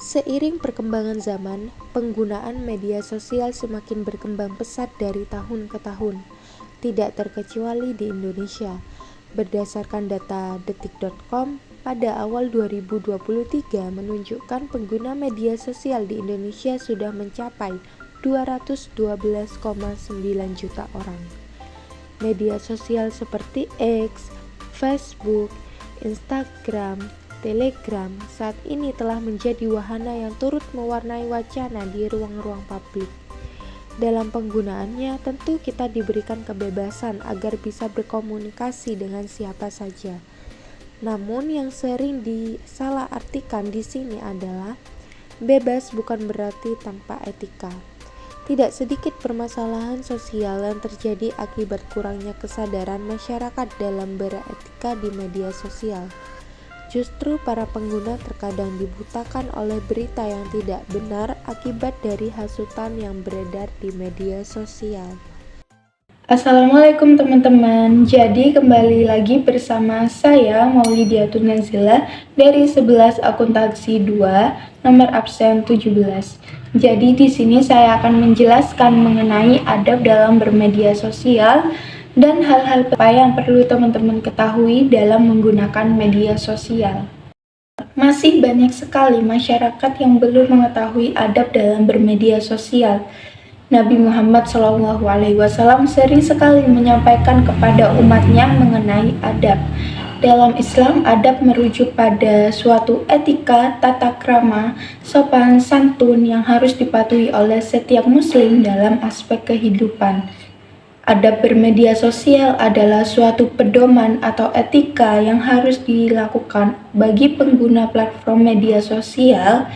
Seiring perkembangan zaman, penggunaan media sosial semakin berkembang pesat dari tahun ke tahun, tidak terkecuali di Indonesia. Berdasarkan data detik.com, pada awal 2023 menunjukkan pengguna media sosial di Indonesia sudah mencapai 212,9 juta orang. Media sosial seperti X, Facebook, Instagram, Telegram saat ini telah menjadi wahana yang turut mewarnai wacana di ruang-ruang publik. Dalam penggunaannya, tentu kita diberikan kebebasan agar bisa berkomunikasi dengan siapa saja. Namun yang sering disalahartikan di sini adalah bebas bukan berarti tanpa etika. Tidak sedikit permasalahan sosial yang terjadi akibat kurangnya kesadaran masyarakat dalam beretika di media sosial. Justru para pengguna terkadang dibutakan oleh berita yang tidak benar akibat dari hasutan yang beredar di media sosial. Assalamualaikum teman-teman. Jadi kembali lagi bersama saya Maulidiatun Nazila dari 11 akuntansi 2, nomor absen 17. Jadi di sini saya akan menjelaskan mengenai adab dalam bermedia sosial dan hal-hal apa yang perlu teman-teman ketahui dalam menggunakan media sosial. Masih banyak sekali masyarakat yang belum mengetahui adab dalam bermedia sosial. Nabi Muhammad SAW sering sekali menyampaikan kepada umatnya mengenai adab. Dalam Islam, adab merujuk pada suatu etika, tata krama, sopan santun yang harus dipatuhi oleh setiap muslim dalam aspek kehidupan. Adab bermedia sosial adalah suatu pedoman atau etika yang harus dilakukan bagi pengguna platform media sosial,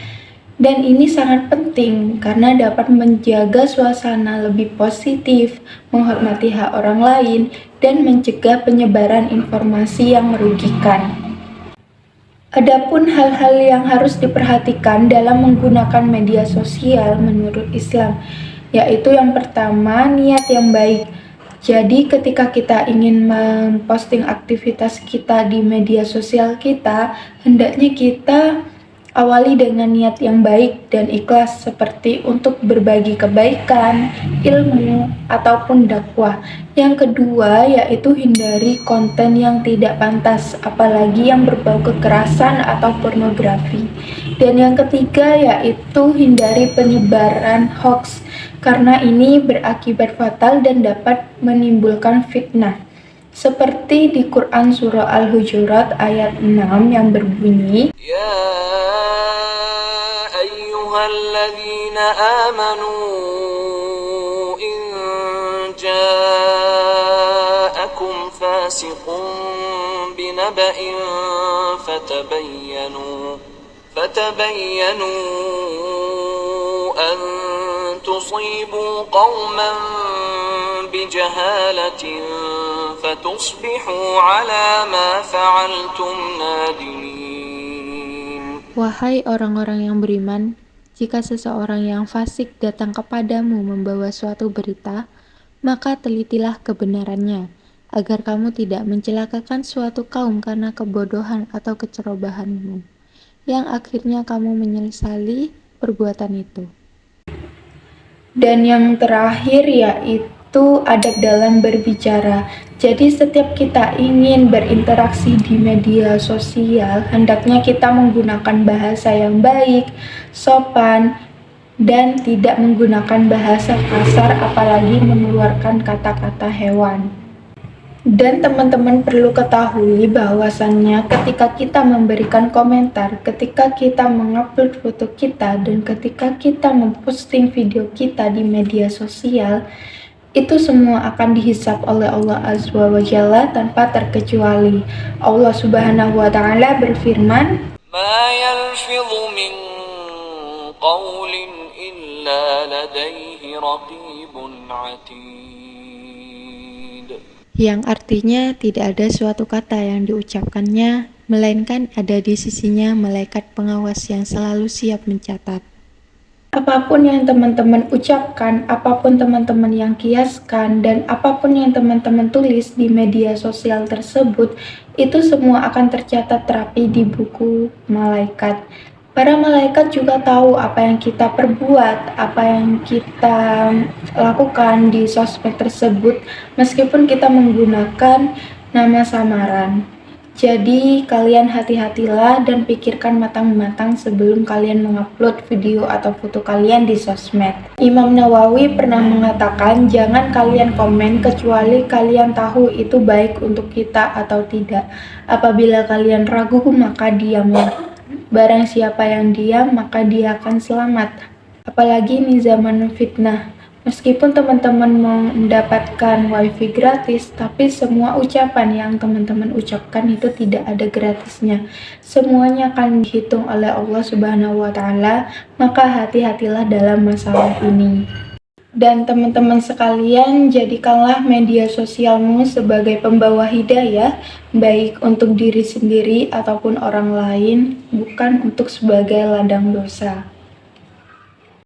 dan ini sangat penting karena dapat menjaga suasana lebih positif, menghormati hak orang lain, dan mencegah penyebaran informasi yang merugikan. Adapun hal-hal yang harus diperhatikan dalam menggunakan media sosial menurut Islam, yaitu yang pertama, niat yang baik. Jadi ketika kita ingin memposting aktivitas kita di media sosial kita, hendaknya kita awali dengan niat yang baik dan ikhlas, seperti untuk berbagi kebaikan, ilmu, ataupun dakwah. Yang kedua yaitu hindari konten yang tidak pantas, apalagi yang berbau kekerasan atau pornografi. Dan yang ketiga yaitu hindari penyebaran hoax, karena ini berakibat fatal dan dapat menimbulkan fitnah. Seperti di Quran Surah Al-Hujurat ayat 6 yang berbunyi, Ya ayyuhalladzina amanu in ja'akum fasiqun binaba'in fatabayyanu an tusibu qauman bijahalatin fatusbihu ala ma fa'altum nadimin. Wahai orang-orang yang beriman, jika seseorang yang fasik datang kepadamu membawa suatu berita, maka telitilah kebenarannya, agar kamu tidak mencelakakan suatu kaum karena kebodohan atau kecerobohanmu, yang akhirnya kamu menyesali perbuatan itu. Dan yang terakhir yaitu adab dalam berbicara. Jadi setiap kita ingin berinteraksi di media sosial, hendaknya kita menggunakan bahasa yang baik, sopan, dan tidak menggunakan bahasa kasar, apalagi mengeluarkan kata-kata hewan. Dan teman-teman perlu ketahui bahwasannya ketika kita memberikan komentar, ketika kita mengupload foto kita, dan ketika kita memposting video kita di media sosial, itu semua akan dihisab oleh Allah Azza wa Jalla tanpa terkecuali. Allah Subhanahu wa Ta'ala berfirman, Ma yalfidhu min qawlin illa ladayhi raqibun atid. Yang artinya tidak ada suatu kata yang diucapkannya, melainkan ada di sisinya malaikat pengawas yang selalu siap mencatat. Apapun yang teman-teman ucapkan, apapun teman-teman yang kiaskan, dan apapun yang teman-teman tulis di media sosial tersebut, itu semua akan tercatat rapi di buku malaikat. Para malaikat juga tahu apa yang kita perbuat, apa yang kita lakukan di sosmed tersebut, meskipun kita menggunakan nama samaran. Jadi kalian hati-hatilah dan pikirkan matang-matang sebelum kalian mengupload video atau foto kalian di sosmed. Imam Nawawi pernah mengatakan jangan kalian komen kecuali kalian tahu itu baik untuk kita atau tidak. Apabila kalian ragu maka diamlah. Barang siapa yang diam maka dia akan selamat. Apalagi ini zaman fitnah. Meskipun teman-teman mendapatkan wifi gratis, tapi semua ucapan yang teman-teman ucapkan itu tidak ada gratisnya. Semuanya akan dihitung oleh Allah Subhanahu wa Ta'ala, maka hati-hatilah dalam masalah ini. Dan teman-teman sekalian, jadikanlah media sosialmu sebagai pembawa hidayah, baik untuk diri sendiri ataupun orang lain, bukan untuk sebagai ladang dosa.